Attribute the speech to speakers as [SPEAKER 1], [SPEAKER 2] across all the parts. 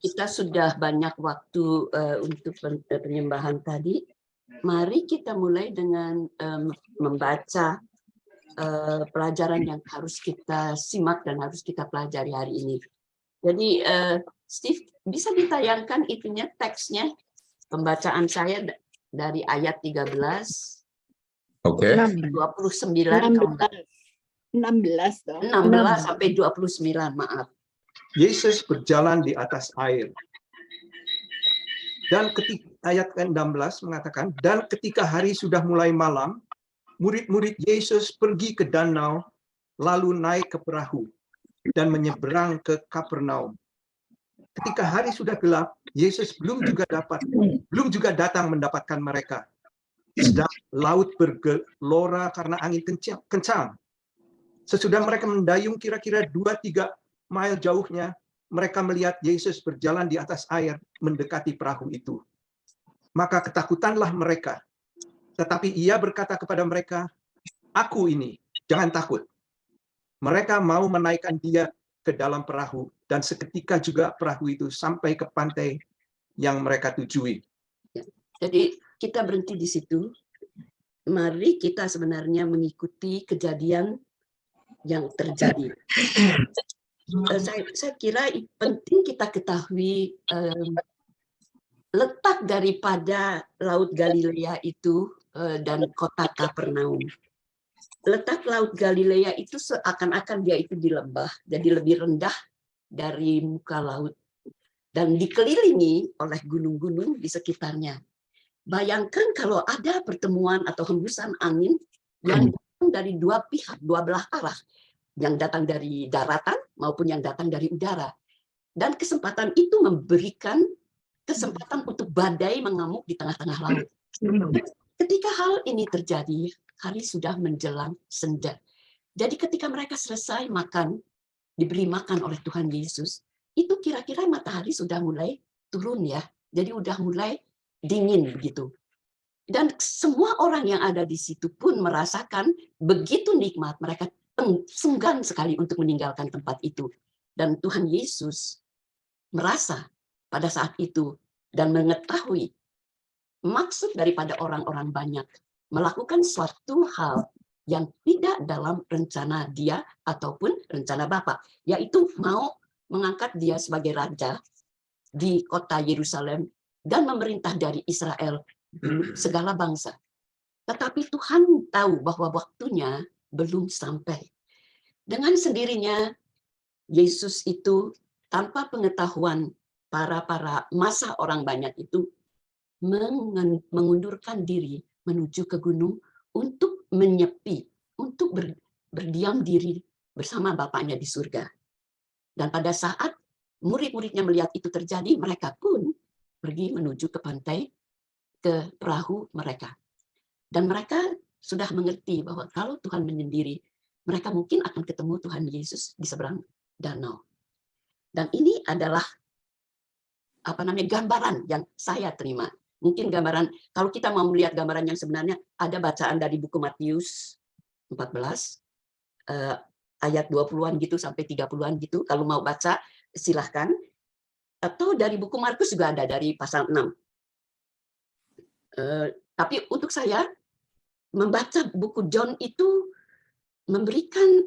[SPEAKER 1] kita sudah banyak waktu untuk penyembahan tadi. Mari kita mulai dengan membaca pelajaran yang harus kita simak dan harus kita pelajari hari ini. Jadi, Steve, bisa ditayangkan itunya, teksnya, pembacaan saya dari ayat 13,
[SPEAKER 2] Oke.
[SPEAKER 1] 29,
[SPEAKER 3] 16 dong.
[SPEAKER 1] 16 sampai 29, maaf.
[SPEAKER 4] Yesus berjalan di atas air. Dan ketika ayat 16 mengatakan, dan ketika hari sudah mulai malam, murid-murid Yesus pergi ke danau, lalu naik ke perahu dan menyeberang ke Kapernaum. Ketika hari sudah gelap, Yesus belum juga datang mendapatkan mereka. Sedang laut bergelora karena angin kencang. Sesudah mereka mendayung kira-kira 2-3 mil jauhnya, mereka melihat Yesus berjalan di atas air mendekati perahu itu. Maka ketakutanlah mereka. Tetapi ia berkata kepada mereka, "Aku ini, jangan takut." Mereka mau menaikkan dia ke dalam perahu, dan seketika juga perahu itu sampai ke pantai yang mereka tujui.
[SPEAKER 1] Jadi kita berhenti di situ. Mari kita sebenarnya mengikuti kejadian yang terjadi. Saya kira penting kita ketahui letak daripada Laut Galilea itu dan kota Kapernaum. Letak Laut Galilea itu seakan-akan dia itu di lembah, jadi lebih rendah dari muka laut dan dikelilingi oleh gunung-gunung di sekitarnya. Bayangkan kalau ada pertemuan atau hembusan angin yang datang dari dua pihak, dua belah arah, yang datang dari daratan maupun yang datang dari udara. Dan kesempatan itu memberikan kesempatan untuk badai mengamuk di tengah-tengah laut. Ketika hal ini terjadi, hari sudah menjelang senja. Jadi ketika mereka selesai makan, diberi makan oleh Tuhan Yesus, itu kira-kira matahari sudah mulai turun ya. Jadi udah mulai dingin begitu. Dan semua orang yang ada di situ pun merasakan begitu nikmat, mereka senggan sekali untuk meninggalkan tempat itu. Dan Tuhan Yesus merasa pada saat itu dan mengetahui maksud daripada orang-orang banyak melakukan suatu hal yang tidak dalam rencana dia ataupun rencana Bapa, yaitu mau mengangkat dia sebagai raja di kota Yerusalem dan memerintah dari Israel segala bangsa. Tetapi Tuhan tahu bahwa waktunya belum sampai. Dengan sendirinya Yesus itu tanpa pengetahuan para masa orang banyak itu mengundurkan diri menuju ke gunung untuk menyepi, untuk berdiam diri bersama Bapaknya di surga. Dan pada saat murid-muridnya melihat itu terjadi, mereka pun pergi menuju ke pantai, ke perahu mereka. Dan mereka sudah mengerti bahwa kalau Tuhan menyendiri, mereka mungkin akan ketemu Tuhan Yesus di seberang danau. Dan ini adalah gambaran yang saya terima. Mungkin gambaran, kalau kita mau melihat gambaran yang sebenarnya, ada bacaan dari buku Matius 14, ayat 20-an gitu sampai 30-an gitu. Kalau mau baca, silahkan. Atau dari buku Markus juga ada, dari pasal 6. Tapi untuk saya, membaca buku John itu memberikan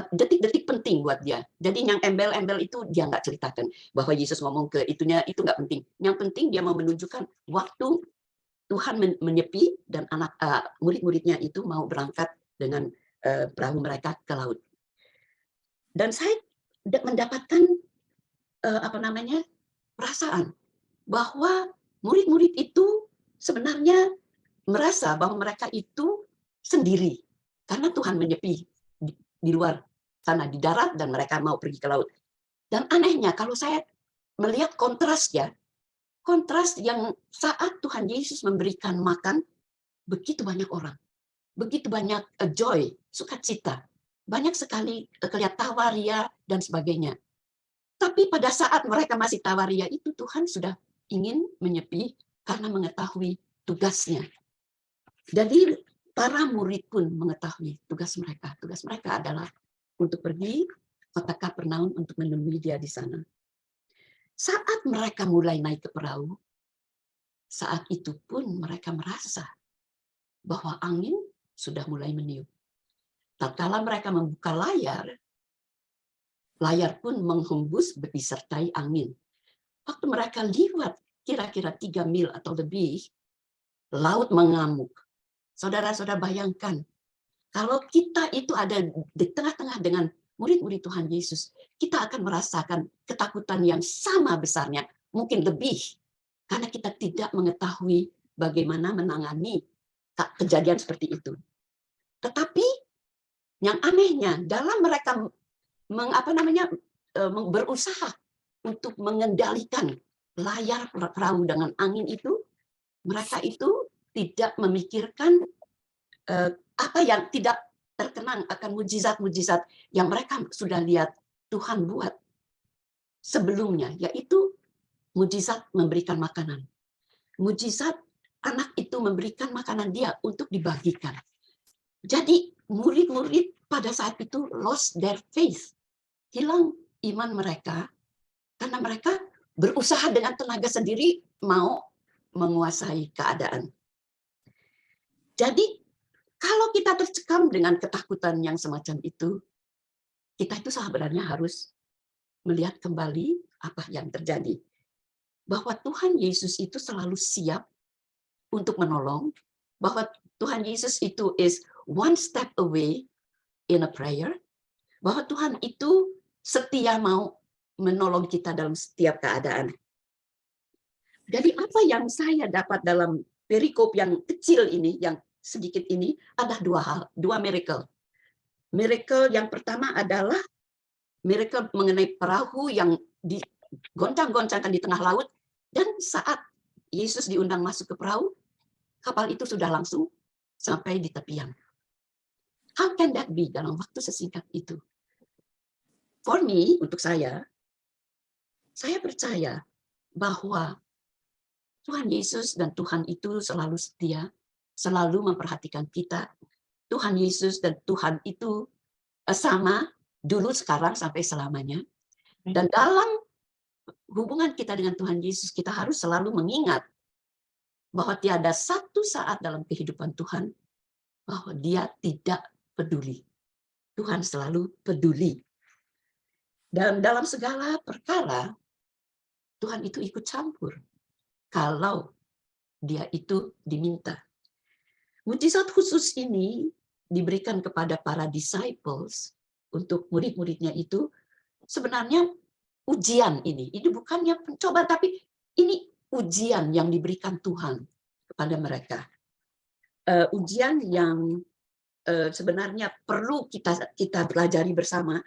[SPEAKER 1] detik-detik penting buat dia. Jadi yang embel-embel itu dia nggak ceritakan. Bahwa Yesus ngomong ke itunya, itu nggak penting. Yang penting dia mau menunjukkan waktu Tuhan menyepi dan murid-muridnya itu mau berangkat dengan perahu mereka ke laut. Dan saya mendapatkan perasaan bahwa murid-murid itu sebenarnya merasa bahwa mereka itu sendiri karena Tuhan menyepi di luar sana di darat dan mereka mau pergi ke laut. Dan anehnya kalau saya melihat kontras yang saat Tuhan Yesus memberikan makan, begitu banyak orang, begitu banyak joy, sukacita, banyak sekali kelihatan tawaria dan sebagainya. Tapi pada saat mereka masih tawaria itu, Tuhan sudah ingin menyepi karena mengetahui tugasnya. Jadi para murid pun mengetahui tugas mereka. Tugas mereka adalah untuk pergi kota Kapernaum untuk menemui dia di sana. Saat mereka mulai naik ke perahu, saat itu pun mereka merasa bahwa angin sudah mulai meniup. Tatkala mereka membuka layar, layar pun menghembus disertai angin. Waktu mereka lewat kira-kira 3 mil atau lebih, laut mengamuk. Saudara-saudara bayangkan, kalau kita itu ada di tengah-tengah dengan murid-murid Tuhan Yesus, kita akan merasakan ketakutan yang sama besarnya, mungkin lebih, karena kita tidak mengetahui bagaimana menangani kejadian seperti itu. Tetapi yang anehnya, dalam mereka berusaha untuk mengendalikan layar perahu dengan angin itu, mereka itu tidak memikirkan apa yang tidak terkenang akan mujizat-mujizat yang mereka sudah lihat Tuhan buat sebelumnya, yaitu mujizat memberikan makanan. Mujizat anak itu memberikan makanan dia untuk dibagikan. Jadi murid-murid pada saat itu lost their faith. Hilang iman mereka karena mereka berusaha dengan tenaga sendiri mau menguasai keadaan. Jadi kalau kita tercekam dengan ketakutan yang semacam itu, kita itu sebenarnya harus melihat kembali apa yang terjadi. Bahwa Tuhan Yesus itu selalu siap untuk menolong, bahwa Tuhan Yesus itu is one step away in a prayer, bahwa Tuhan itu setia mau menolong kita dalam setiap keadaan. Jadi apa yang saya dapat dalam perikop yang kecil ini, yang sedikit ini, ada dua miracle. Miracle yang pertama adalah miracle mengenai perahu yang digoncang-goncangkan di tengah laut, dan saat Yesus diundang masuk ke perahu, kapal itu sudah langsung sampai di tepian. How can that be dalam waktu sesingkat itu? For me, untuk saya percaya bahwa Tuhan Yesus dan Tuhan itu selalu setia, selalu memperhatikan kita. Tuhan Yesus dan Tuhan itu sama dulu, sekarang, sampai selamanya. Dan dalam hubungan kita dengan Tuhan Yesus, kita harus selalu mengingat bahwa tiada satu saat dalam kehidupan Tuhan bahwa Dia tidak peduli. Tuhan selalu peduli. Dan dalam segala perkara, Tuhan itu ikut campur kalau Dia itu diminta. Mujizat khusus ini diberikan kepada para disciples untuk murid-muridnya itu sebenarnya ujian ini. Ini bukannya pencobaan, tapi ini ujian yang diberikan Tuhan kepada mereka. Ujian yang sebenarnya perlu kita pelajari bersama,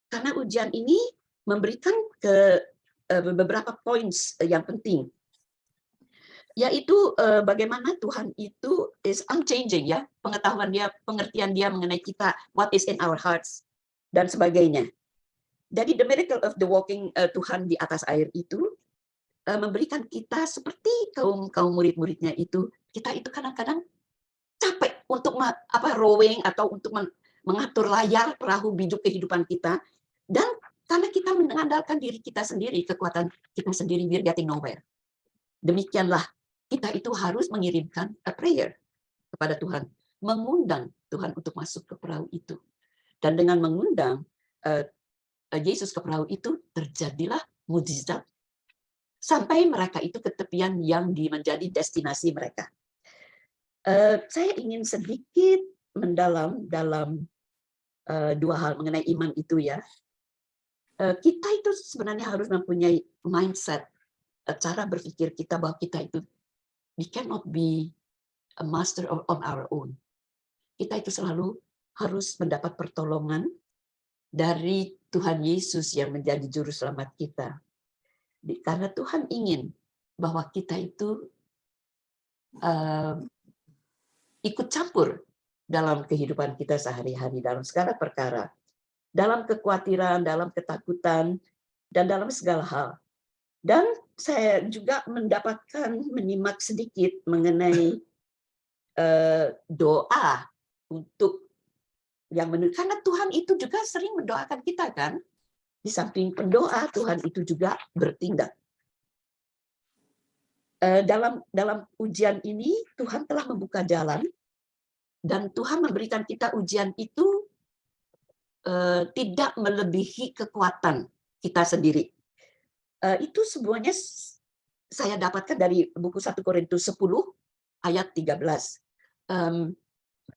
[SPEAKER 1] karena ujian ini memberikan beberapa points yang penting, yaitu bagaimana Tuhan itu is unchanging, ya, pengetahuan Dia, pengertian Dia mengenai kita, what is in our hearts dan sebagainya. Jadi the miracle of the walking, Tuhan di atas air itu memberikan kita seperti kaum murid-muridnya itu, kita itu kadang-kadang capek untuk rowing atau untuk mengatur layar perahu hidup kehidupan kita, dan karena kita mengandalkan diri kita sendiri, kekuatan kita sendiri, we're getting nowhere. Demikianlah kita itu harus mengirimkan a prayer kepada Tuhan, mengundang Tuhan untuk masuk ke perahu itu. Dan dengan mengundang Yesus ke perahu itu, terjadilah mujizat sampai mereka itu ke tepian yang menjadi destinasi mereka. Saya ingin sedikit mendalam dalam dua hal mengenai iman itu, ya. Kita itu sebenarnya harus mempunyai mindset, cara berpikir kita bahwa kita itu we cannot be a master on our own. Kita itu selalu harus mendapat pertolongan dari Tuhan Yesus yang menjadi juru selamat kita. Karena Tuhan ingin bahwa kita itu ikut campur dalam kehidupan kita sehari-hari, dalam segala perkara, dalam kekhawatiran, dalam ketakutan, dan dalam segala hal. Dan saya juga menyimak sedikit mengenai doa untuk karena Tuhan itu juga sering mendoakan kita, kan? Di samping pendoa, Tuhan itu juga bertindak. dalam ujian ini Tuhan telah membuka jalan, dan Tuhan memberikan kita ujian itu tidak melebihi kekuatan kita sendiri. Itu semuanya saya dapatkan dari buku 1 Korintus 10 ayat 13.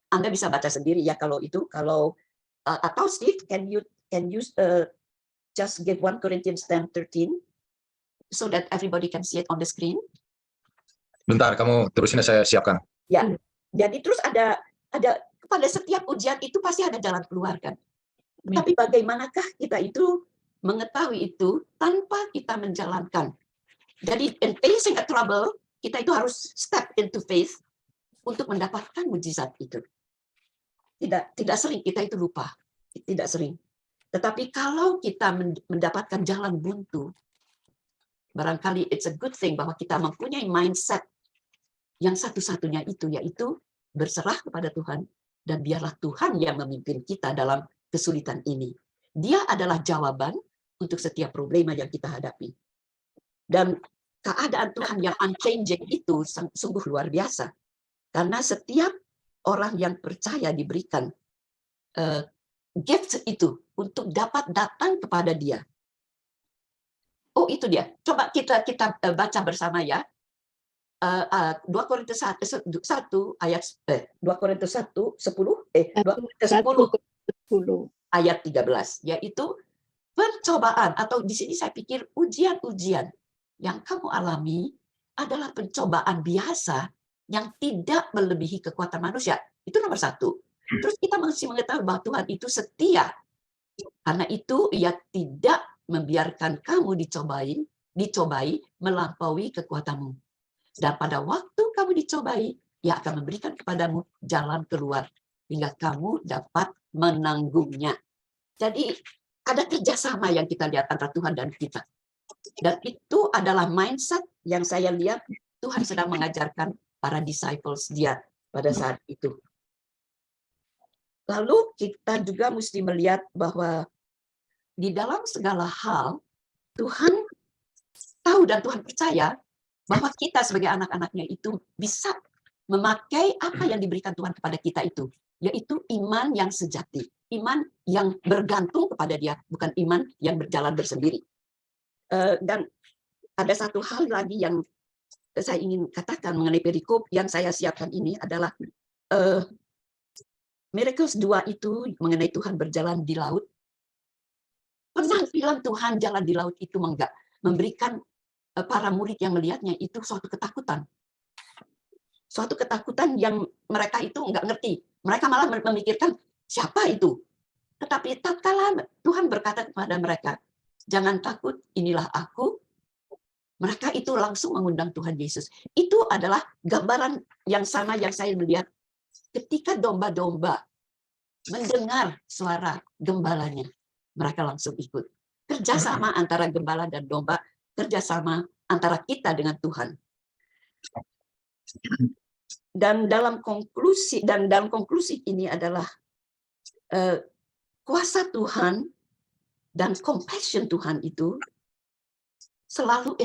[SPEAKER 1] Anda bisa baca sendiri ya kalau itu. Atau Steve, can you just give 1 Corinthians 10:13 so that everybody can see it on the screen?
[SPEAKER 2] Bentar, kamu terusin, saya siapkan.
[SPEAKER 1] Ya, jadi terus ada pada setiap ujian itu pasti ada jalan keluar kan. Tapi bagaimanakah kita itu mengetahui itu tanpa kita menjalankan? Jadi in facing a trouble, kita itu harus step into faith untuk mendapatkan mujizat itu. Tidak sering kita itu lupa, tidak sering. Tetapi kalau kita mendapatkan jalan buntu, barangkali it's a good thing bahwa kita mempunyai mindset yang satu-satunya itu, yaitu berserah kepada Tuhan, dan biarlah Tuhan yang memimpin kita dalam kesulitan ini. Dia adalah jawaban untuk setiap problema yang kita hadapi. Dan keadaan Tuhan yang unchanging itu sungguh luar biasa. Karena setiap orang yang percaya diberikan gift itu untuk dapat datang kepada Dia. Oh, itu dia. Coba kita baca bersama ya. 2 Korintus 1 ayat 2 Korintus 1:10 ayat 13, yaitu pencobaan, atau di sini saya pikir ujian-ujian yang kamu alami adalah pencobaan biasa yang tidak melebihi kekuatan manusia. Itu nomor 1. Terus kita mesti mengetahui bahwa Tuhan itu setia. Karena itu Ia tidak membiarkan kamu dicobai melampaui kekuatanmu. Dan pada waktu kamu dicobai, Ia akan memberikan kepadamu jalan keluar hingga kamu dapat menanggungnya. Jadi ada kerjasama yang kita lihat antara Tuhan dan kita. Dan itu adalah mindset yang saya lihat Tuhan sedang mengajarkan para disciples Dia pada saat itu. Lalu kita juga mesti melihat bahwa di dalam segala hal Tuhan tahu dan Tuhan percaya bahwa kita sebagai anak-anaknya itu bisa memakai apa yang diberikan Tuhan kepada kita itu, yaitu iman yang sejati, iman yang bergantung kepada Dia, bukan iman yang berjalan bersendiri. Dan ada satu hal lagi yang saya ingin katakan mengenai perikop yang saya siapkan ini adalah Miracles 2 itu mengenai Tuhan berjalan di laut. Pernah bilang Tuhan jalan di laut itu memberikan para murid yang melihatnya itu suatu ketakutan. Suatu ketakutan yang mereka itu nggak ngerti. Mereka malah memikirkan, siapa itu? Tetapi tatkala Tuhan berkata kepada mereka, jangan takut, inilah aku. Mereka itu langsung mengundang Tuhan Yesus. Itu adalah gambaran yang sama yang saya melihat ketika domba-domba mendengar suara gembalanya. Mereka langsung ikut. Kerjasama antara gembala dan domba, kerjasama antara kita dengan Tuhan. Dan dalam konklusi ini adalah kuasa Tuhan dan compassion Tuhan itu selalu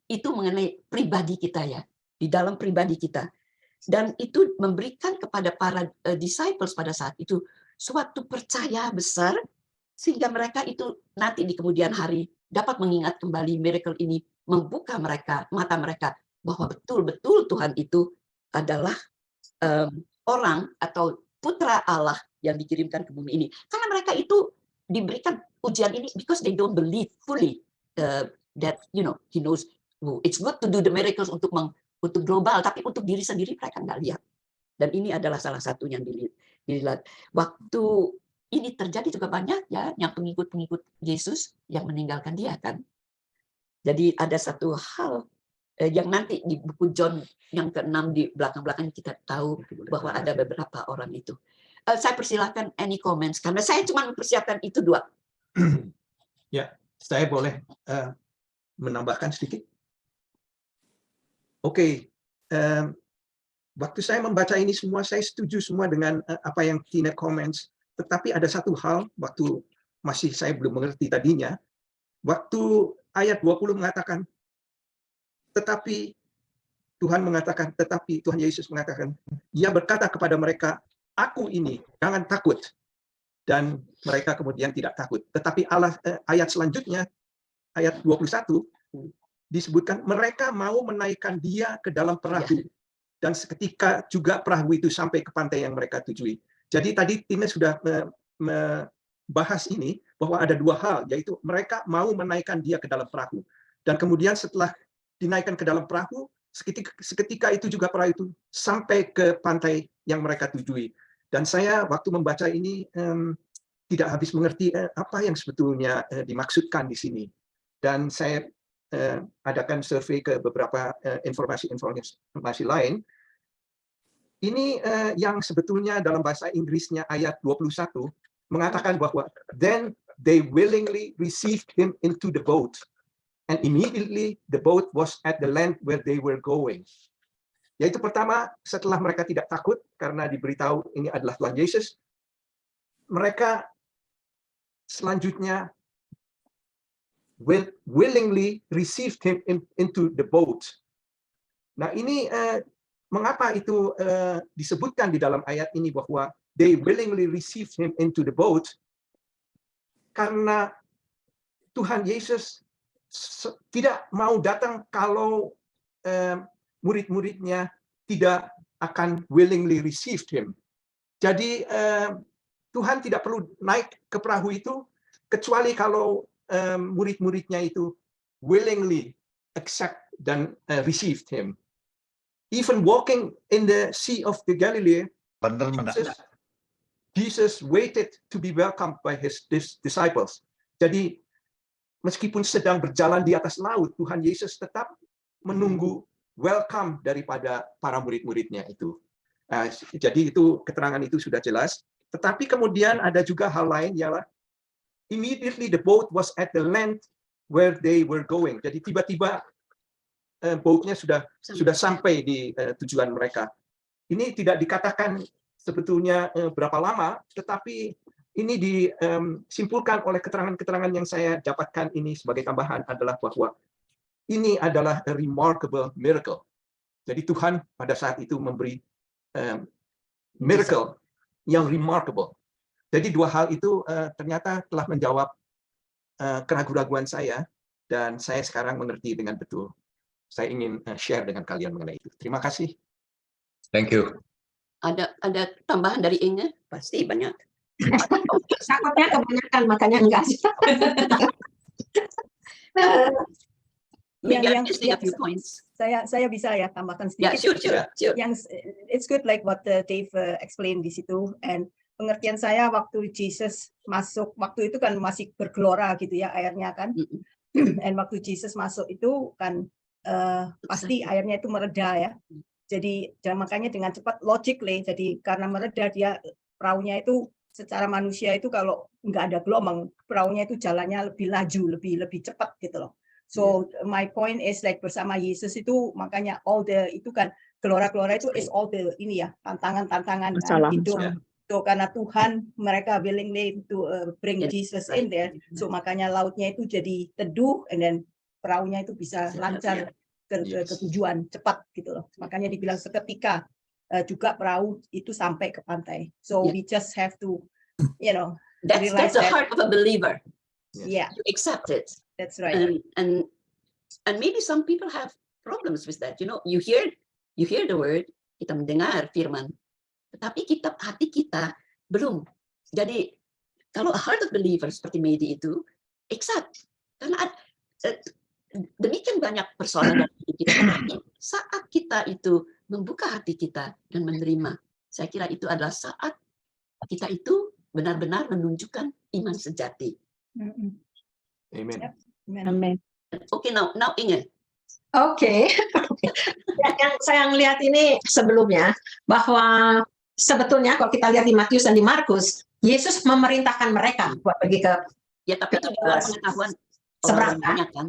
[SPEAKER 1] itu mengenai pribadi kita ya, di dalam pribadi kita. Dan itu memberikan kepada para disciples pada saat itu suatu percaya besar, sehingga mereka itu nanti di kemudian hari dapat mengingat kembali miracle ini, membuka mata mereka bahwa betul-betul Tuhan itu adalah orang atau putra Allah yang dikirimkan ke bumi ini. Karena mereka itu diberikan ujian ini because they don't believe fully that He knows. It's good to do the miracles untuk global, tapi untuk diri sendiri mereka nggak lihat. Dan ini adalah salah satu yang dilihat. Waktu ini terjadi juga banyak ya yang pengikut-pengikut Yesus yang meninggalkan Dia kan. Jadi ada satu hal yang nanti di buku John yang ke-6 di belakang-belakang kita tahu bahwa ada beberapa orang itu. Saya persilahkan any comments karena saya cuma mempersiapkan itu 2.
[SPEAKER 4] Ya, saya boleh menambahkan sedikit. Oke, waktu saya membaca ini semua, saya setuju semua dengan apa yang Tina comments. Tetapi ada satu hal, waktu saya belum mengerti tadinya, waktu ayat 20 mengatakan, tetapi Tuhan Yesus mengatakan, Ia berkata kepada mereka, aku ini, jangan takut. Dan mereka kemudian tidak takut. Tetapi ayat selanjutnya, ayat 21, disebutkan mereka mau menaikkan dia ke dalam perahu. Dan seketika juga perahu itu sampai ke pantai yang mereka tujui. Jadi tadi Tina sudah membahas ini, bahwa ada dua hal, yaitu mereka mau menaikkan dia ke dalam perahu. Dan kemudian setelah dinaikkan ke dalam perahu, seketika itu juga perahu itu sampai ke pantai yang mereka tujui. Dan saya waktu membaca ini tidak habis mengerti apa yang sebetulnya dimaksudkan di sini. Dan saya adakan survei ke beberapa informasi lain. Ini yang sebetulnya dalam bahasa Inggrisnya ayat 21 mengatakan bahwa then they willingly received him into the boat, and immediately the boat was at the land where they were going. Yaitu pertama, setelah mereka tidak takut karena diberitahu ini adalah Tuhan Yesus, mereka selanjutnya willingly received him into the boat. Nah, ini mengapa itu disebutkan di dalam ayat ini bahwa they willingly received him into the boat? Karena Tuhan Yesus tidak mau datang kalau murid-muridnya tidak akan willingly received him. Jadi Tuhan tidak perlu naik ke perahu itu kecuali kalau murid-muridnya itu willingly accept dan received him. Even walking in the Sea of the Galilee, Jesus waited to be welcomed by his disciples. Jadi meskipun sedang berjalan di atas laut, Tuhan Yesus tetap menunggu welcome daripada para murid-muridnya itu. Jadi itu keterangan itu sudah jelas. Tetapi kemudian ada juga hal lain, ialah immediately the boat was at the land where they were going. Jadi tiba-tiba boatnya sudah sampai di tujuan mereka. Ini tidak dikatakan sebetulnya berapa lama, tetapi ini disimpulkan oleh keterangan-keterangan yang saya dapatkan ini sebagai tambahan adalah bahwa ini adalah a remarkable miracle. Jadi Tuhan pada saat itu memberi miracle yang remarkable. Jadi dua hal itu ternyata telah menjawab keraguan-raguan saya, dan saya sekarang mengerti dengan betul. Saya ingin share dengan kalian mengenai itu. Terima kasih.
[SPEAKER 2] Thank you.
[SPEAKER 1] Ada tambahan dari Inge? Pasti banyak.
[SPEAKER 5] Takutnya kebanyakan, makanya enggak sih.
[SPEAKER 1] Maybe I'm
[SPEAKER 3] Yang-
[SPEAKER 1] missing a
[SPEAKER 3] yang-
[SPEAKER 1] few points.
[SPEAKER 3] Saya bisa ya tambahkan
[SPEAKER 1] Yeah,
[SPEAKER 3] sedikit.
[SPEAKER 1] sure.
[SPEAKER 3] Yang it's good like what Dave explained di situ, and pengertian saya waktu Jesus masuk, waktu itu kan masih bergelora gitu ya airnya kan, and waktu Jesus masuk itu kan pasti airnya itu mereda ya. Jadi makanya dengan cepat logically, jadi karena mereda dia perahunya itu secara manusia itu kalau nggak ada gelombang, perahunya itu jalannya lebih laju, lebih cepat gitu loh. So my point is like bersama Yesus itu makanya all the itu kan gelora-gelora itu is all the ini ya tantangan-tantangan kan, hidup. So karena Tuhan mereka willingly to bring Jesus in there, so makanya lautnya itu jadi teduh, and then perahunya itu bisa lancar ke tujuan cepat gitu loh. Makanya dibilang seketika juga perahu itu sampai ke pantai. So we just have to,
[SPEAKER 1] That's
[SPEAKER 3] realize
[SPEAKER 1] the
[SPEAKER 3] that-
[SPEAKER 1] heart of a believer.
[SPEAKER 3] yeah,
[SPEAKER 1] You accept it.
[SPEAKER 3] that's right.
[SPEAKER 1] And maybe some people have problems with that. You hear the word, kita mendengar firman, tetapi hati kita belum. Jadi kalau a heart of believer seperti Medi itu, accept. Karena demikian banyak persoalan dalam hidup kita. Tetapi saat kita itu membuka hati kita dan menerima, saya kira itu adalah saat kita itu benar-benar menunjukkan iman sejati.
[SPEAKER 4] Amen.
[SPEAKER 3] Amen.
[SPEAKER 1] Okay, now Inge.
[SPEAKER 5] Oke. Yang saya melihat ini sebelumnya, bahwa sebetulnya kalau kita lihat di Matius dan di Markus, Yesus memerintahkan mereka buat pergi ke.
[SPEAKER 1] Ya, tapi itu di luar pengetahuan
[SPEAKER 5] Seberang,
[SPEAKER 1] orang banyak kan.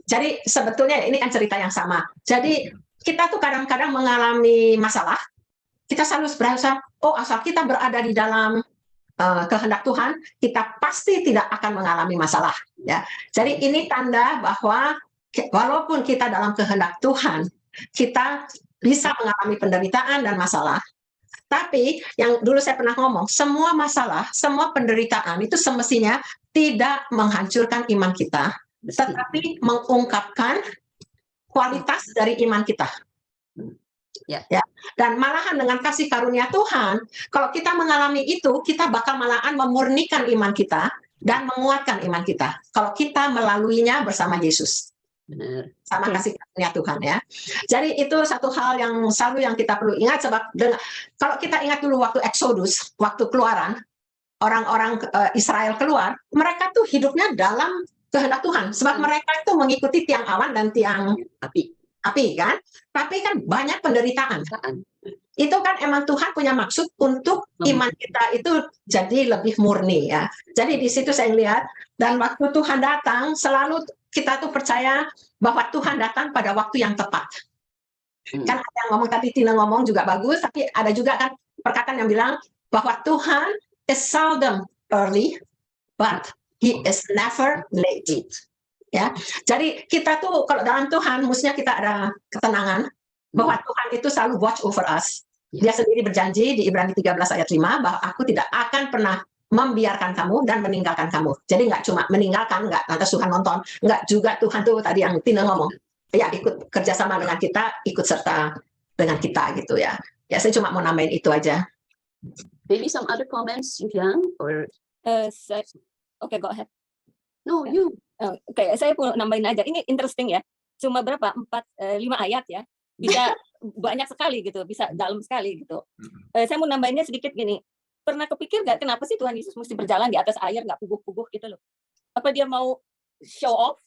[SPEAKER 5] Jadi sebetulnya ini kan cerita yang sama. Jadi kita tuh kadang-kadang mengalami masalah, kita selalu berasa, oh asal kita berada di dalam kehendak Tuhan, kita pasti tidak akan mengalami masalah. Ya, jadi ini tanda bahwa walaupun kita dalam kehendak Tuhan, kita bisa mengalami penderitaan dan masalah. Tapi yang dulu saya pernah ngomong, semua masalah, semua penderitaan itu semestinya tidak menghancurkan iman kita, tetapi mengungkapkan kualitas dari iman kita.
[SPEAKER 1] Ya.
[SPEAKER 5] Dan malahan dengan kasih karunia Tuhan, kalau kita mengalami itu, kita bakal malahan memurnikan iman kita dan menguatkan iman kita. Kalau kita melaluinya bersama Yesus.
[SPEAKER 1] Benar.
[SPEAKER 5] Sama kasih karunia Tuhan ya. Jadi itu satu hal yang selalu yang kita perlu ingat, sebab kalau kita ingat dulu waktu Exodus, waktu keluaran, orang-orang Israel keluar, mereka tuh hidupnya dalam kehendak Tuhan, sebab mereka itu mengikuti tiang awan dan tiang api kan. Tapi kan banyak penderitaan. Itu kan emang Tuhan punya maksud untuk iman kita itu jadi lebih murni ya. Jadi di situ saya lihat, dan waktu Tuhan datang selalu kita tuh percaya bahwa Tuhan datang pada waktu yang tepat. Kan ada yang ngomong tadi, Tina ngomong juga bagus, tapi ada juga kan perkataan yang bilang bahwa Tuhan is seldom early, but He is never late. Ya, jadi kita tuh kalau dalam Tuhan, mestinya kita ada ketenangan bahwa Tuhan itu selalu watch over us. Dia sendiri berjanji di Ibrani 13 ayat 5 bahwa aku tidak akan pernah membiarkan kamu dan meninggalkan kamu. Jadi nggak cuma meninggalkan, nggak lantas Tuhan nonton, nggak juga Tuhan tuh tadi yang Tina ngomong, ya ikut kerjasama dengan kita, ikut serta dengan kita gitu ya. Ya saya cuma mau nambahin itu aja.
[SPEAKER 1] Maybe some other comments, Yang, or
[SPEAKER 6] Okay, go ahead.
[SPEAKER 1] no, you.
[SPEAKER 6] Oke, saya mau nambahin aja. Ini interesting ya. Cuma berapa? 5 ayat ya. Bisa banyak sekali gitu, bisa dalam sekali gitu. Saya mau nambahinnya sedikit gini. Pernah kepikir nggak kenapa sih Tuhan Yesus mesti berjalan di atas air, nggak puguh-puguh gitu loh? Apa dia mau show off?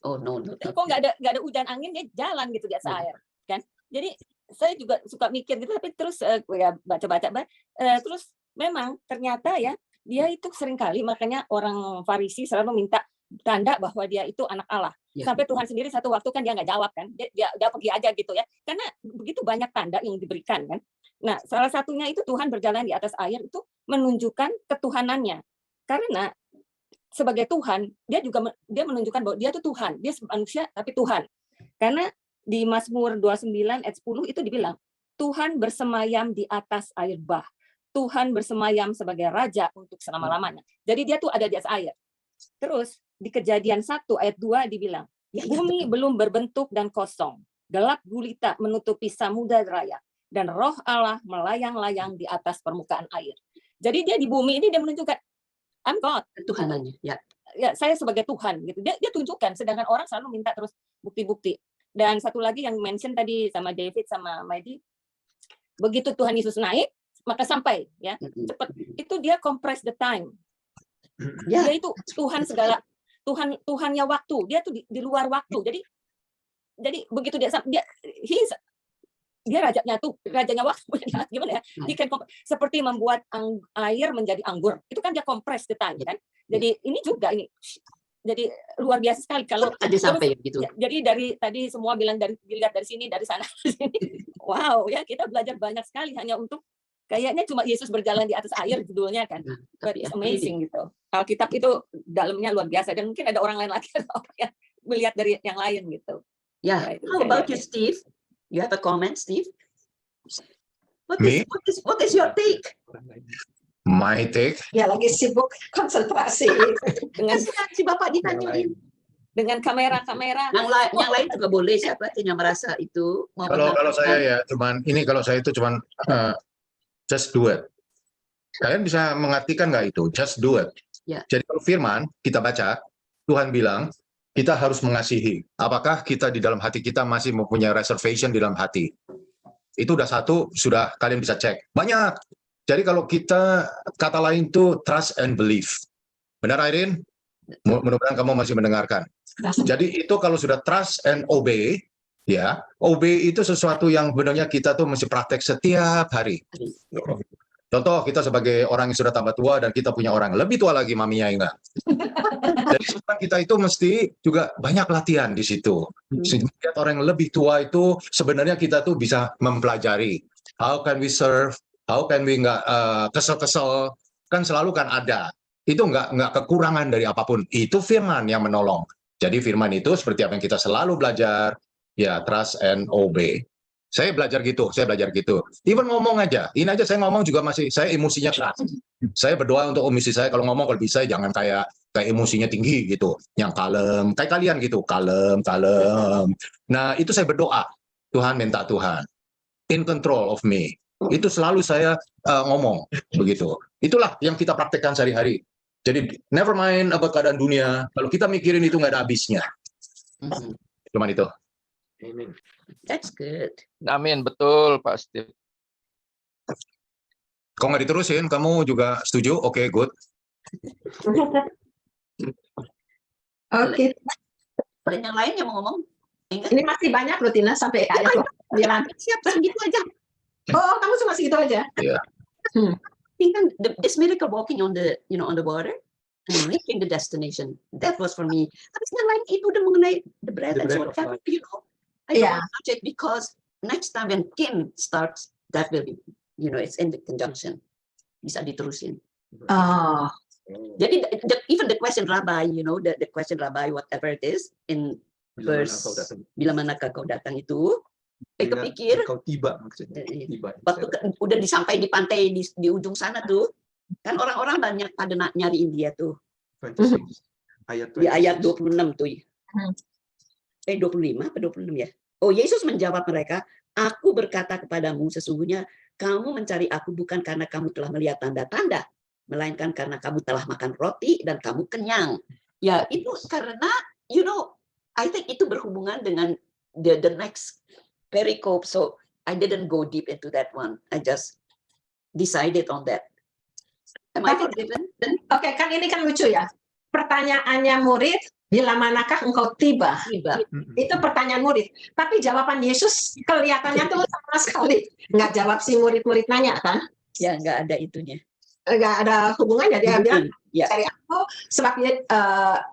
[SPEAKER 1] Oh no.
[SPEAKER 6] Kok nggak ada hujan angin, dia jalan gitu di atas air, kan? Jadi saya juga suka mikir gitu, tapi terus ya baca-baca, terus memang ternyata ya dia itu seringkali, makanya orang Farisi selalu minta tanda bahwa dia itu anak Allah.
[SPEAKER 1] Ya.
[SPEAKER 6] Sampai Tuhan sendiri satu waktu kan dia nggak jawab kan, dia pergi aja gitu ya, karena begitu banyak tanda yang diberikan kan. Nah, salah satunya itu Tuhan berjalan di atas air itu menunjukkan ketuhanannya. Karena sebagai Tuhan, dia menunjukkan bahwa dia itu Tuhan, dia manusia tapi Tuhan. Karena di Mazmur 29 ayat 10 itu dibilang, Tuhan bersemayam di atas air bah. Tuhan bersemayam sebagai raja untuk selama-lamanya. Jadi dia tuh ada di atas air. Terus di Kejadian 1 ayat 2 dibilang, bumi belum berbentuk dan kosong, gelap gulita menutupi samudra raya, dan roh Allah melayang-layang di atas permukaan air. Jadi dia di bumi ini dia menunjukkan I'm God,
[SPEAKER 1] Ketuhanannya, ya.
[SPEAKER 6] Ya, saya sebagai Tuhan gitu. Dia tunjukkan, sedangkan orang selalu minta terus bukti-bukti. Dan satu lagi yang mention tadi sama David sama Maidi, begitu Tuhan Yesus naik, maka sampai ya cepat. Itu dia compress the time.
[SPEAKER 1] Ya.
[SPEAKER 6] Dia itu Tuhan segala, Tuhannya waktu. Dia tuh di luar waktu. Jadi begitu dia rajanya waktu. Gimana ya? Dia kan seperti membuat air menjadi anggur. Itu kan dia compress the time kan. Jadi ini juga ini. Jadi luar biasa sekali kalau
[SPEAKER 1] ada sampai gitu.
[SPEAKER 6] Jadi dari tadi semua bilang dilihat dari sini, dari sana, dari sini. Wow, ya kita belajar banyak sekali hanya untuk kayaknya cuma Yesus berjalan di atas air judulnya kan. But it's amazing gitu. Alkitab itu dalamnya luar biasa dan mungkin ada orang lain lagi yang melihat dari yang lain gitu.
[SPEAKER 1] Yeah. How about you, Steve? You have a comment, Steve? What is your take?
[SPEAKER 2] My take,
[SPEAKER 5] Ya lagi sibuk konsentrasi.
[SPEAKER 6] Dengan
[SPEAKER 1] Si Bapak ditanyain.
[SPEAKER 6] dengan kamera.
[SPEAKER 1] Yang lain juga boleh, siapa yang merasa itu mau
[SPEAKER 2] kalau saya ya kalau saya itu cuman just do it. Kalian bisa mengartikan nggak itu? Just do it.
[SPEAKER 1] Ya.
[SPEAKER 2] Jadi kalau firman kita baca, Tuhan bilang kita harus mengasihi. Apakah kita di dalam hati kita masih mempunyai reservation di dalam hati? Itu sudah kalian bisa cek. Banyak. Jadi kalau kita kata lain itu trust and believe. Benar Irene? Mudah-mudahan kamu masih mendengarkan. Jadi itu kalau sudah trust and obey, ya, obey itu sesuatu yang sebenarnya kita tuh mesti praktek setiap hari. Contoh kita sebagai orang yang sudah tambah tua dan kita punya orang lebih tua lagi, maminya enggak. Jadi kita itu mesti juga banyak latihan di situ. Sehingga orang yang lebih tua itu sebenarnya kita tuh bisa mempelajari how can we serve, how can we enggak kesel-kesel, kan selalu kan ada. Itu enggak kekurangan dari apapun. Itu firman yang menolong. Jadi firman itu seperti apa yang kita selalu belajar, ya trust and obey. Saya belajar gitu. Even ngomong aja, ini aja saya ngomong juga masih, saya emosinya keras. Saya berdoa untuk emosi saya, kalau ngomong kalau bisa jangan kayak emosinya tinggi gitu, yang kalem, kayak kalian gitu, kalem. Nah itu saya berdoa, Tuhan minta Tuhan, in control of me. Itu selalu saya ngomong begitu. Itulah yang kita praktekkan sehari-hari. Jadi never mind about keadaan dunia, kalau kita mikirin itu nggak ada habisnya. Cuman itu.
[SPEAKER 4] Amen.
[SPEAKER 1] That's good.
[SPEAKER 7] Amin, betul Pak Steve.
[SPEAKER 2] Kalau nggak diterusin, kamu juga setuju? Oke, good.
[SPEAKER 5] Oke,
[SPEAKER 1] Ada yang lain yang mau ngomong? Ingat?
[SPEAKER 5] ini masih banyak loh Tina sampai ayat 9.
[SPEAKER 1] Siap, segitu aja.
[SPEAKER 5] Oh, kamu cuma segitu aja.
[SPEAKER 1] Tinggal this miracle walking on the water and reaching the destination. That was for me. Tapi yang lain itu udah mengenai the bread
[SPEAKER 4] The
[SPEAKER 1] and
[SPEAKER 4] bread
[SPEAKER 1] so
[SPEAKER 4] of
[SPEAKER 1] on.
[SPEAKER 4] life.
[SPEAKER 1] I don't
[SPEAKER 5] Yeah.
[SPEAKER 1] want to touch it because next time when Kim starts, that will be, it's in the conjunction. Bisa diterusin.
[SPEAKER 5] Oh,
[SPEAKER 1] Jadi even the question Rabbi, the question Rabbi, whatever it is, in
[SPEAKER 4] Bila mana
[SPEAKER 1] verse
[SPEAKER 4] kau datang.
[SPEAKER 1] bila manakah kau datang itu,
[SPEAKER 4] Ingat
[SPEAKER 1] kepikir
[SPEAKER 4] kau tiba maksudnya.
[SPEAKER 1] eh,
[SPEAKER 4] Tiba.
[SPEAKER 1] waktu udah disampai di pantai di ujung sana tuh, kan orang-orang banyak pada nyariin dia tuh
[SPEAKER 4] 26. Ayat 26.
[SPEAKER 1] di ayat 26 tuh.
[SPEAKER 5] Hmm.
[SPEAKER 1] 25 apa 26 ya? Oh, Yesus menjawab mereka, aku berkata kepadamu sesungguhnya kamu mencari aku bukan karena kamu telah melihat tanda-tanda, melainkan karena kamu telah makan roti dan kamu kenyang. Ya, itu karena I think itu berhubungan dengan the next pericope. So I didn't go deep into that one. I just decided on that. Am I forgiven?
[SPEAKER 5] oke, kan ini kan lucu ya. Pertanyaannya murid, bila manakah engkau tiba?
[SPEAKER 1] Tiba.
[SPEAKER 5] Itu pertanyaan murid. Tapi jawaban Yesus kelihatannya tuh sama sekali nggak jawab si murid-murid nanya kan?
[SPEAKER 1] Ya, nggak ada itunya.
[SPEAKER 5] Nggak ada hubungannya. Dia bilang
[SPEAKER 1] Ya,
[SPEAKER 5] cari aku sebabnya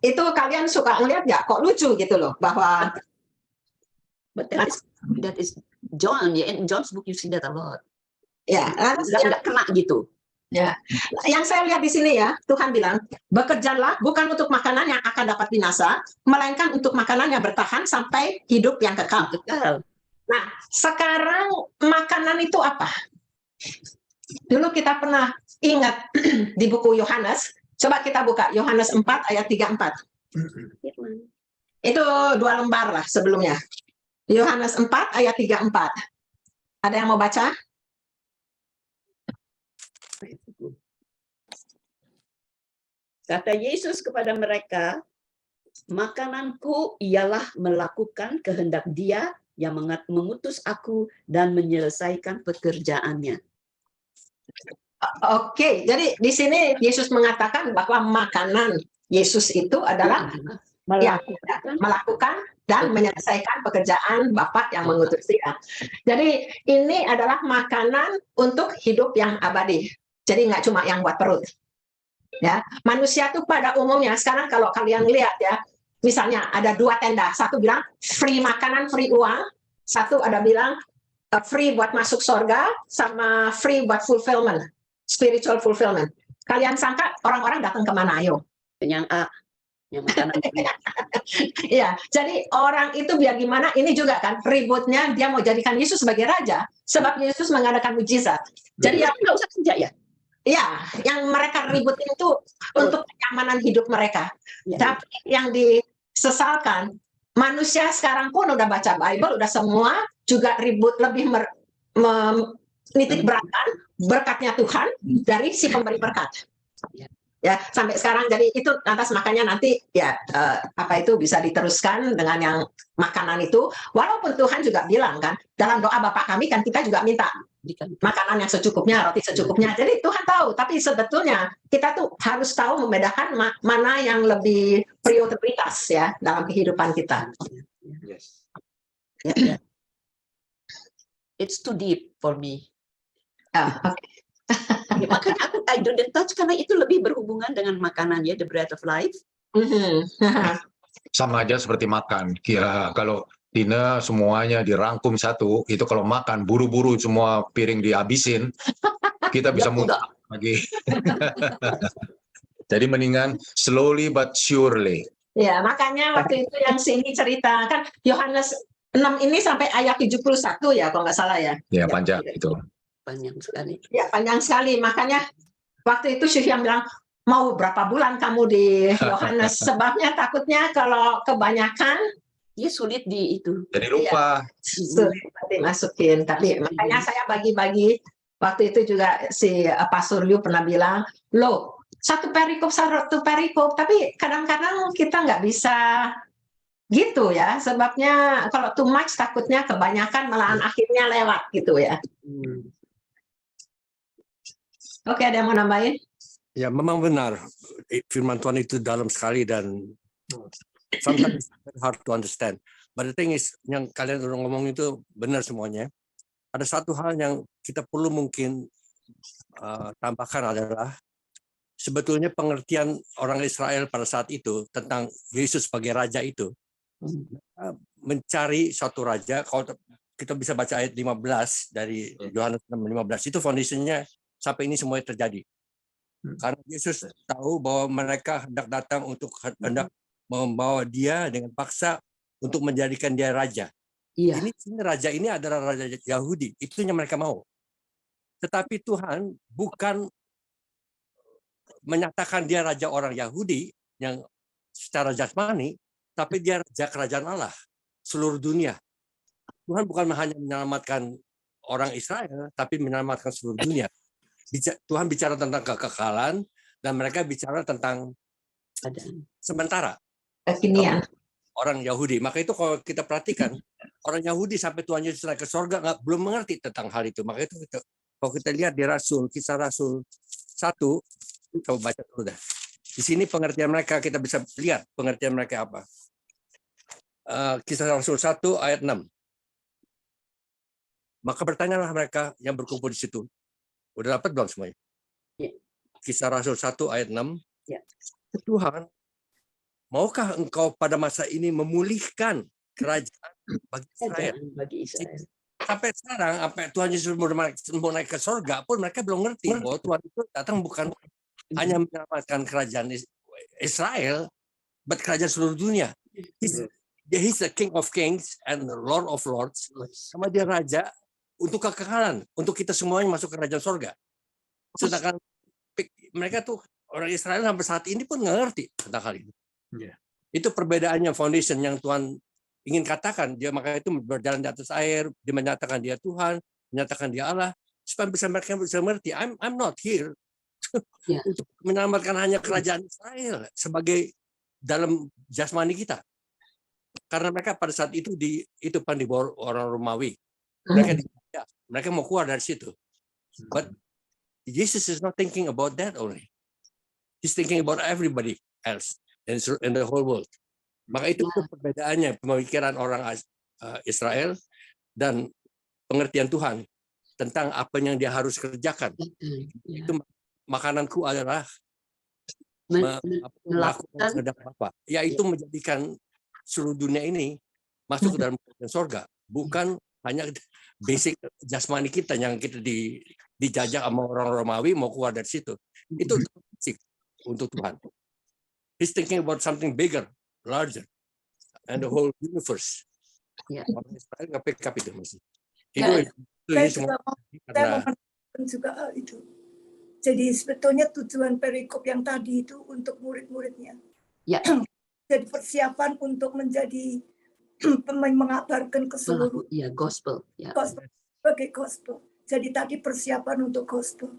[SPEAKER 5] itu kalian suka ngeliat nggak? Kok lucu gitu loh bahwa
[SPEAKER 1] but that is John. Yeah, in John's book you see that a lot.
[SPEAKER 5] ya
[SPEAKER 1] Nggak kena gitu.
[SPEAKER 5] yang saya lihat di sini ya, Tuhan bilang, bekerjalah bukan untuk makanan yang akan dapat binasa, melainkan untuk makanan yang bertahan sampai hidup yang kekal.
[SPEAKER 1] Kekal.
[SPEAKER 5] Nah, sekarang makanan itu apa? Dulu kita pernah ingat di buku Yohanes, coba kita buka Yohanes 4 ayat 34. Itu 2 lembar lah sebelumnya. Yohanes 4 ayat 34. Ada yang mau baca?
[SPEAKER 1] Kata Yesus kepada mereka, makananku ialah melakukan kehendak Dia yang mengutus aku dan menyelesaikan pekerjaannya.
[SPEAKER 5] Oke, jadi di sini Yesus mengatakan bahwa makanan Yesus itu adalah melakukan dan menyelesaikan pekerjaan Bapa yang mengutus Dia. Jadi ini adalah makanan untuk hidup yang abadi. Jadi nggak cuma yang buat perut. Ya, manusia tuh pada umumnya sekarang kalau kalian lihat ya, misalnya ada 2 tenda, satu bilang free makanan, free uang, satu ada bilang free buat masuk surga, sama free buat fulfillment, spiritual fulfillment. Kalian sangka orang-orang datang kemana? Ayo.
[SPEAKER 1] Yang A, yang makanan.
[SPEAKER 5] Ya, jadi orang itu biar gimana, ini juga kan ributnya dia mau jadikan Yesus sebagai raja, sebab Yesus mengadakan mujizat. Jadi yang
[SPEAKER 1] nggak usah kerja ya.
[SPEAKER 5] ya, yang mereka ributin itu untuk kenyamanan hidup mereka.
[SPEAKER 1] Ya.
[SPEAKER 5] Tapi yang disesalkan, manusia sekarang pun udah baca Bible, udah semua juga ribut lebih menitik beratkan berkatnya Tuhan dari si pemberi berkat. Ya, sampai sekarang jadi itu lantas makanya nanti ya apa itu bisa diteruskan dengan yang makanan itu, walaupun Tuhan juga bilang kan dalam doa Bapa kami kan kita juga minta makanan yang secukupnya, roti secukupnya. Jadi Tuhan tahu, tapi sebetulnya kita tuh harus tahu membedakan mana yang lebih prioritas ya dalam kehidupan kita.
[SPEAKER 4] Yes.
[SPEAKER 1] Ya. It's too deep for me.
[SPEAKER 5] Okay.
[SPEAKER 1] Ya, makanya aku I don't touch karena itu lebih berhubungan dengan makanan ya, the bread of life.
[SPEAKER 2] Sama aja seperti makan. Kira kalau Tina semuanya dirangkum satu, itu kalau makan buru-buru semua piring dihabisin, kita bisa muntah lagi. Jadi mendingan slowly but surely.
[SPEAKER 5] Ya, makanya waktu itu yang sini cerita kan Yohanes 6 ini sampai ayat 71 ya kalau nggak salah ya.
[SPEAKER 2] Ya, panjang itu.
[SPEAKER 1] Panjang sekali.
[SPEAKER 5] Ya, panjang sekali. Makanya waktu itu Syekh yang bilang, mau berapa bulan kamu di Yohanes? Sebabnya takutnya kalau kebanyakan
[SPEAKER 1] Dia sulit di itu.
[SPEAKER 2] Jadi lupa.
[SPEAKER 5] sulit dimasukin. Tapi makanya saya bagi-bagi. Waktu itu juga si Pak Suryo pernah bilang, loh, satu perikop, tapi kadang-kadang kita nggak bisa gitu ya. Sebabnya kalau too much takutnya kebanyakan malahan akhirnya lewat gitu ya. Oke, ada yang mau nambahin?
[SPEAKER 8] Ya, memang benar. Firman Tuhan itu dalam sekali dan sometimes it's hard to understand. But the thing is, yang kalian udah ngomong itu benar semuanya. Ada satu hal yang kita perlu mungkin tambahkan adalah sebetulnya pengertian orang Israel pada saat itu tentang Yesus sebagai raja itu mencari suatu raja. Kalau kita bisa baca ayat 15 dari Yohanes 6:15 itu foundationnya sampai ini semuanya terjadi. Karena Yesus tahu bahwa mereka hendak datang untuk hendak membawa dia dengan paksa untuk menjadikan dia raja.
[SPEAKER 1] Iya.
[SPEAKER 8] Ini raja ini adalah raja Yahudi, itu yang mereka mau. Tetapi Tuhan bukan menyatakan dia raja orang Yahudi yang secara jasmani, tapi dia raja kerajaan Allah seluruh dunia. Tuhan bukan hanya menyelamatkan orang Israel, tapi menyelamatkan seluruh dunia. Tuhan bicara tentang kekekalan dan mereka bicara tentang sementara.
[SPEAKER 5] Kekinian.
[SPEAKER 8] Orang Yahudi. Maka itu kalau kita perhatikan, orang Yahudi sampai Tuhan Yesus naik ke surga belum mengerti tentang hal itu. Maka itu kalau kita lihat di Kisah Rasul 1, coba baca dulu dah. Di sini pengertian mereka, kita bisa lihat pengertian mereka apa. Kisah Rasul 1 ayat 6. Maka bertanyalah mereka yang berkumpul di situ. Udah dapat belum semuanya?
[SPEAKER 1] Ya.
[SPEAKER 8] Kisah Rasul 1 ayat 6.
[SPEAKER 1] Ya.
[SPEAKER 8] Tuhan, maukah engkau pada masa ini memulihkan kerajaan bagi Israel? Sampai sekarang, sampai Tuhan Yesus mau naik ke surga pun mereka belum ngerti bahwa Tuhan itu datang bukan hanya menyelamatkan kerajaan Israel, but kerajaan seluruh dunia. He's the King of Kings and the Lord of Lords. Sama dia raja untuk kekekalan, untuk kita semuanya masuk ke kerajaan surga. Sedangkan mereka tuh orang Israel sampai saat ini pun nggak ngerti tentang hal itu. Itu perbedaannya foundation yang Tuhan ingin katakan. Dia makanya itu berjalan di atas air, dia menyatakan dia Tuhan, menyatakan dia Allah, supaya mereka bisa mengerti. I'm not here untuk menyelamatkan hanya kerajaan Israel sebagai dalam jasmani kita. Karena mereka pada saat itu itu di bawah orang Romawi. Mereka mau keluar dari situ. But Jesus is not thinking about that only. He's thinking about everybody else in the whole world. Maka itu perbedaannya pemikiran orang Israel dan pengertian Tuhan tentang apa yang dia harus kerjakan. Itu makananku adalah melakukan kehendak Bapa, yaitu menjadikan seluruh dunia ini masuk ke dalam kerajaan surga, bukan hanya basic jasmani kita yang kita dijajah sama orang Romawi mau keluar dari situ. Itu basic untuk Tuhan. He's thinking about something bigger, larger, and the whole universe. Orang Israel nggak pick up itu masih.
[SPEAKER 9] Saya mau juga hal itu. Jadi sebetulnya tujuan perikop yang tadi itu untuk murid-muridnya. Jadi persiapan untuk menjadi mengabarkan ke seluruh
[SPEAKER 1] gospel.
[SPEAKER 9] Gospel sebagai gospel. Jadi tadi persiapan untuk gospel.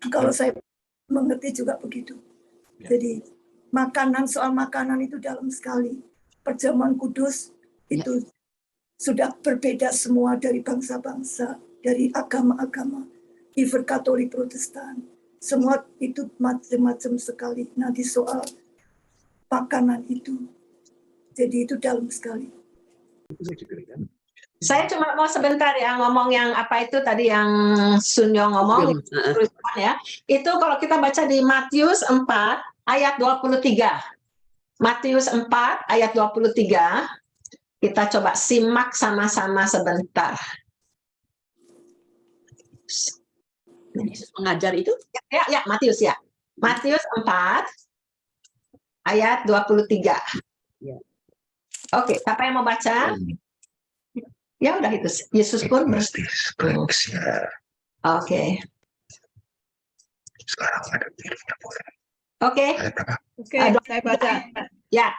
[SPEAKER 9] Kalau saya mengerti juga begitu. Jadi soal makanan itu dalam sekali. Perjamuan kudus itu sudah berbeda semua dari bangsa-bangsa, dari agama-agama, even Katolik, Protestan. Semua itu macam-macam sekali. Nah, di soal makanan itu. Jadi itu dalam sekali.
[SPEAKER 5] Saya cuma mau sebentar ya ngomong yang apa itu tadi yang Sunyo ngomong ya. Itu kalau kita baca di Matius 4 ayat 23. Matius 4 ayat 23. Kita coba simak sama-sama sebentar.
[SPEAKER 1] Yesus mengajar itu?
[SPEAKER 5] Ya, Matius ya. Matius 4 ayat 23.
[SPEAKER 1] Ya.
[SPEAKER 5] Oke, siapa yang mau baca? Ya udah itu. Yesus pun Oke.
[SPEAKER 2] Sekarang ada
[SPEAKER 5] Oke.
[SPEAKER 3] Oke, saya baca.
[SPEAKER 5] Ya.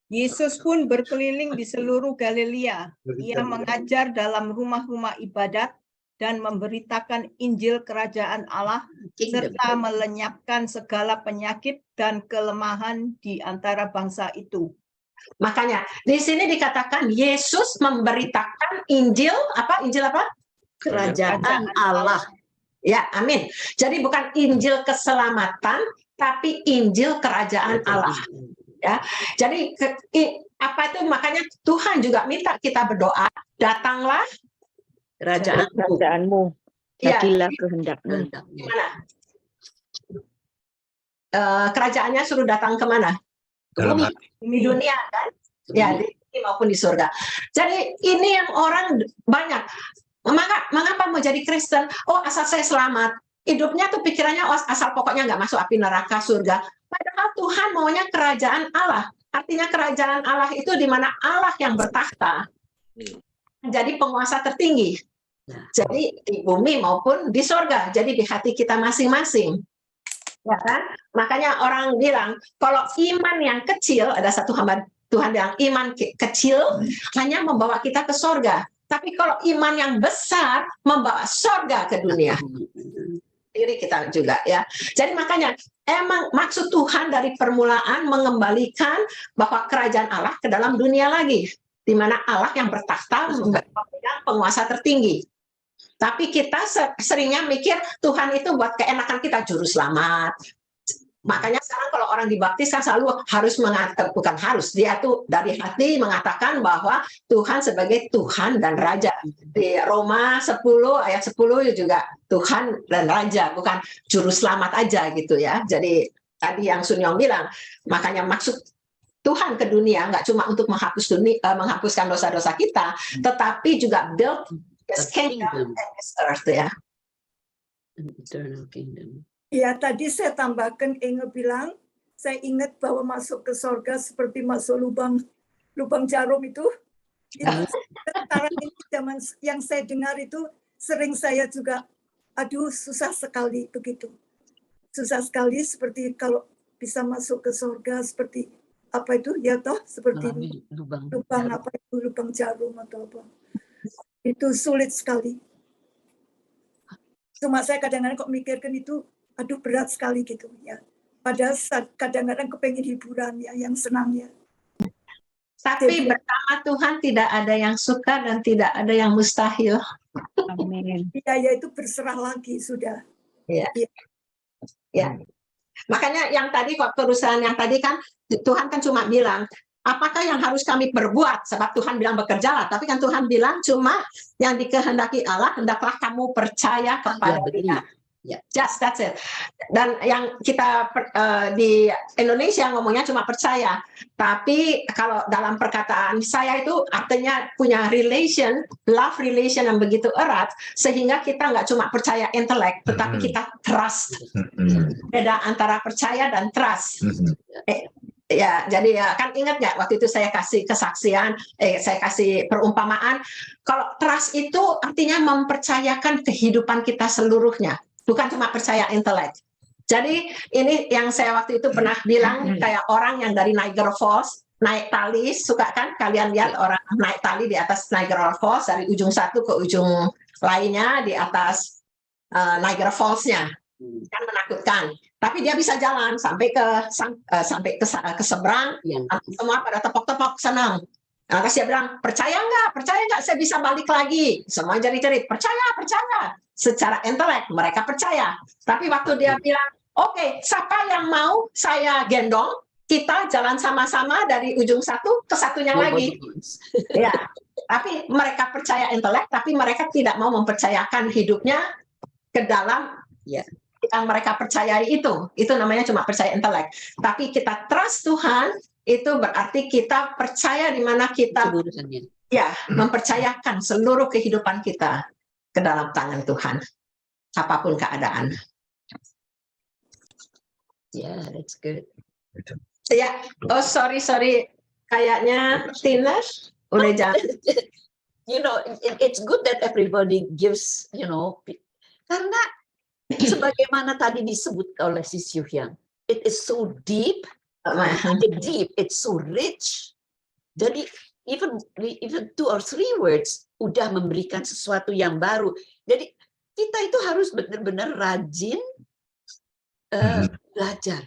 [SPEAKER 3] Yesus pun berkeliling di seluruh Galilea. Ia mengajar dalam rumah-rumah ibadat dan memberitakan Injil Kerajaan Allah serta melenyapkan segala penyakit dan kelemahan di antara bangsa itu.
[SPEAKER 5] Makanya di sini dikatakan Yesus memberitakan Injil apa? Injil apa?
[SPEAKER 1] Kerajaan Allah.
[SPEAKER 5] Ya, amin. Jadi bukan Injil keselamatan, tapi Injil Kerajaan Allah. Ya, jadi apa itu makanya Tuhan juga minta kita berdoa, datanglah
[SPEAKER 6] Kerajaanmu,
[SPEAKER 5] ya,
[SPEAKER 6] jadilah kehendakmu.
[SPEAKER 5] Gimana? Kerajaannya suruh datang kemana?
[SPEAKER 2] dalam hati.
[SPEAKER 5] Di dunia kan? Ya, di sini maupun di surga. Jadi ini yang orang banyak. Mengapa mau jadi Kristen? Oh, asal saya selamat. Hidupnya tuh pikirannya asal pokoknya nggak masuk api neraka surga. Padahal Tuhan maunya kerajaan Allah. Artinya kerajaan Allah itu di mana Allah yang bertakhta. Jadi penguasa tertinggi. Jadi di bumi maupun di surga. Jadi di hati kita masing-masing. Ya kan? Makanya orang bilang kalau iman yang kecil, ada satu hamba Tuhan bilang iman kecil hanya membawa kita ke surga. Tapi kalau iman yang besar membawa surga ke dunia. Diri kita juga ya. Jadi makanya emang maksud Tuhan dari permulaan mengembalikan bahwa kerajaan Allah ke dalam dunia lagi, di mana Allah yang bertakhta memegang penguasa tertinggi. Tapi kita seringnya mikir Tuhan itu buat keenakan kita juru selamat. Makanya sekarang kalau orang dibaptis kan selalu harus mengatakan, bukan harus, dia tuh dari hati mengatakan bahwa Tuhan sebagai Tuhan dan Raja. Di Roma 10 ayat 10 juga Tuhan dan Raja, bukan juru selamat aja gitu ya. Jadi tadi yang Sun Yong bilang, makanya maksud Tuhan ke dunia nggak cuma untuk menghapuskan dosa-dosa kita, tetapi juga build His kingdom and His earth ya.
[SPEAKER 1] Eternal kingdom.
[SPEAKER 9] Ya, tadi saya tambahkan, Inge bilang, saya ingat bahwa masuk ke surga seperti masuk lubang jarum itu. Sekarang ini zaman yang saya dengar itu, sering saya juga, aduh susah sekali begitu. Susah sekali seperti kalau bisa masuk ke surga seperti apa itu ya toh seperti lubang apa itu lubang jarum atau apa. Itu sulit sekali. Cuma saya kadang-kadang kok mikirkan itu, aduh berat sekali gitu ya. Padahal kadang-kadang kepengen hiburan ya, yang senang ya.
[SPEAKER 5] Tapi bersama Tuhan tidak ada yang suka dan tidak ada yang mustahil.
[SPEAKER 6] Amin.
[SPEAKER 9] Ya itu berserah lagi sudah.
[SPEAKER 5] Ya. Ya. Makanya yang tadi kok perusahaan yang tadi kan Tuhan kan cuma bilang, apakah yang harus kami perbuat? Sebab Tuhan bilang bekerjalah, tapi kan Tuhan bilang cuma yang dikehendaki Allah, hendaklah kamu percaya kepada Dia.
[SPEAKER 1] Ya.
[SPEAKER 5] Just that's it. Dan yang kita di Indonesia ngomongnya cuma percaya, tapi kalau dalam perkataan saya itu artinya punya relation, love relation yang begitu erat, sehingga kita nggak cuma percaya intelek, tetapi kita trust. Beda antara percaya dan trust. Ya, jadi ya kan ingat nggak waktu itu saya kasih kesaksian, saya kasih perumpamaan, kalau trust itu artinya mempercayakan kehidupan kita seluruhnya. Bukan cuma percaya intelek. Jadi ini yang saya waktu itu pernah bilang kayak orang yang dari Niagara Falls naik tali, suka kan kalian lihat orang naik tali di atas Niagara Falls dari ujung satu ke ujung lainnya di atas Niagara Falls-nya. Kan menakutkan. Tapi dia bisa jalan sampai ke seberang, semua pada tepok-tepok senang. Nah, terus dia bilang, percaya nggak saya bisa balik lagi. Semua jerit-jerit, percaya. Secara intelek mereka percaya. Tapi waktu dia bilang, oke, siapa yang mau saya gendong, kita jalan sama-sama dari ujung satu ke satunya lagi. Ya, tapi mereka percaya intelek, tapi mereka tidak mau mempercayakan hidupnya ke dalam yang mereka percayai itu. Itu namanya cuma percaya intelek. Tapi kita trust Tuhan, itu berarti kita percaya di mana kita mempercayakan seluruh kehidupan kita ke dalam tangan Tuhan, apapun keadaan.
[SPEAKER 1] Yeah, that's good.
[SPEAKER 5] Ya, oh sorry. Kayaknya Tina udah jangan.
[SPEAKER 1] You know, it's good that everybody gives, you know, karena sebagaimana tadi disebut oleh si Syuhyang, it is so deep, it's so rich. Jadi even 2 or 3 words udah memberikan sesuatu yang baru. Jadi kita itu harus benar-benar rajin belajar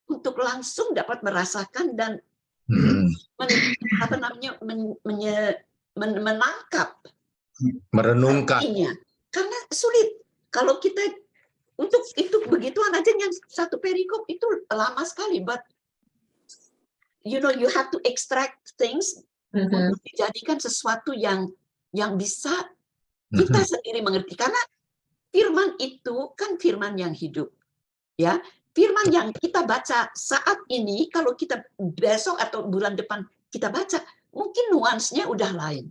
[SPEAKER 1] untuk langsung dapat merasakan dan menangkap,
[SPEAKER 2] merenungkan.
[SPEAKER 1] artinya. Karena sulit kalau kita untuk itu begituan aja yang satu perikop itu lama sekali, but you know you have to extract things untuk dijadikan sesuatu yang bisa kita sendiri mengerti, karena firman itu kan firman yang hidup, ya. Firman yang kita baca saat ini, kalau kita besok atau bulan depan kita baca, mungkin nuansnya udah lain.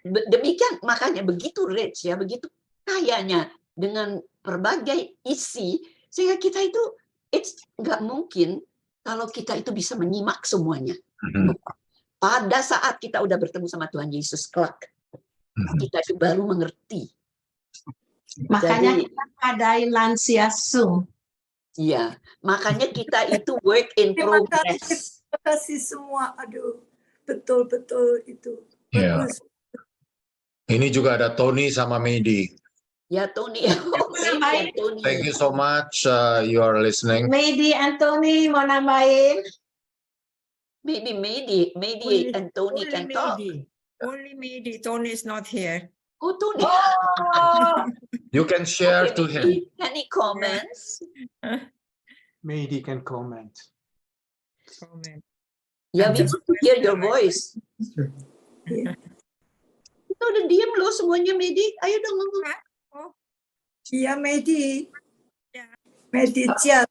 [SPEAKER 1] Demikian makanya begitu rich ya, begitu kayanya dengan berbagai isi, sehingga kita itu nggak mungkin kalau kita itu bisa menyimak semuanya. Pada saat kita udah bertemu sama Tuhan Yesus kelak, kita itu baru mengerti.
[SPEAKER 5] Makanya kita adain lansia Zoom.
[SPEAKER 1] Iya, makanya kita itu work in progress.
[SPEAKER 9] Terima kasih semua. Aduh, betul-betul itu.
[SPEAKER 2] Ya.
[SPEAKER 9] Bagus.
[SPEAKER 2] Ini juga ada Tony sama Medi.
[SPEAKER 1] Ya, Tony. Tony.
[SPEAKER 2] Thank you so much. You are listening.
[SPEAKER 5] Medi and Tony mau nambahin?
[SPEAKER 1] Maybe Medi and Tony can talk.
[SPEAKER 10] Only Medi. Tony is not here.
[SPEAKER 1] Oh, Tony.
[SPEAKER 2] You can share to him.
[SPEAKER 1] Any comments?
[SPEAKER 4] Maybe can comment.
[SPEAKER 1] Yeah, we want to hear your voice. Kita udah diem loh semuanya, Medi. Ayo dong ngomong.
[SPEAKER 9] Iya, Medi. Medi Chat.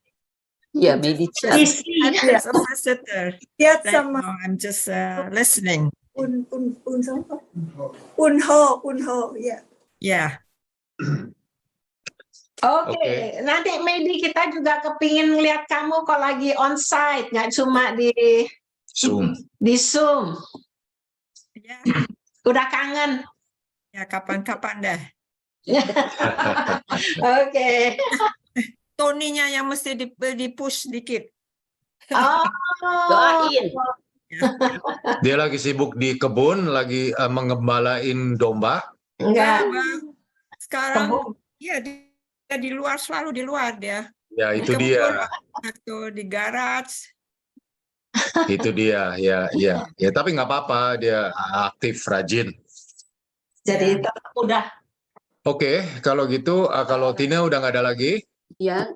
[SPEAKER 1] Iya, Medi Chat.
[SPEAKER 10] As a visitor.
[SPEAKER 9] Chat
[SPEAKER 10] Right
[SPEAKER 9] sama
[SPEAKER 10] now, I'm just listening.
[SPEAKER 9] Unho, ya.
[SPEAKER 10] Yeah.
[SPEAKER 5] Oke. Nanti Medi kita juga kepingin lihat kamu kok lagi on site, nggak cuma di
[SPEAKER 2] Zoom.
[SPEAKER 5] Di Zoom.
[SPEAKER 10] Ya.
[SPEAKER 5] Udah kangen.
[SPEAKER 10] Ya, kapan-kapan dah.
[SPEAKER 5] Oke.
[SPEAKER 10] Tony-nya yang mesti di-push dikit.
[SPEAKER 5] Oh.
[SPEAKER 1] Doain.
[SPEAKER 2] Dia lagi sibuk di kebun, lagi mengembalain domba.
[SPEAKER 5] Enggak.
[SPEAKER 10] Sekarang dia di luar, selalu di luar dia.
[SPEAKER 2] Ya, itu
[SPEAKER 10] Di
[SPEAKER 2] dia.
[SPEAKER 10] kebun, atau di garage.
[SPEAKER 2] Itu dia. Ya. Tapi nggak apa-apa, dia aktif, rajin.
[SPEAKER 5] Jadi tetap udah.
[SPEAKER 2] Oke, kalau gitu, kalau Tina udah nggak ada lagi.
[SPEAKER 1] Ya,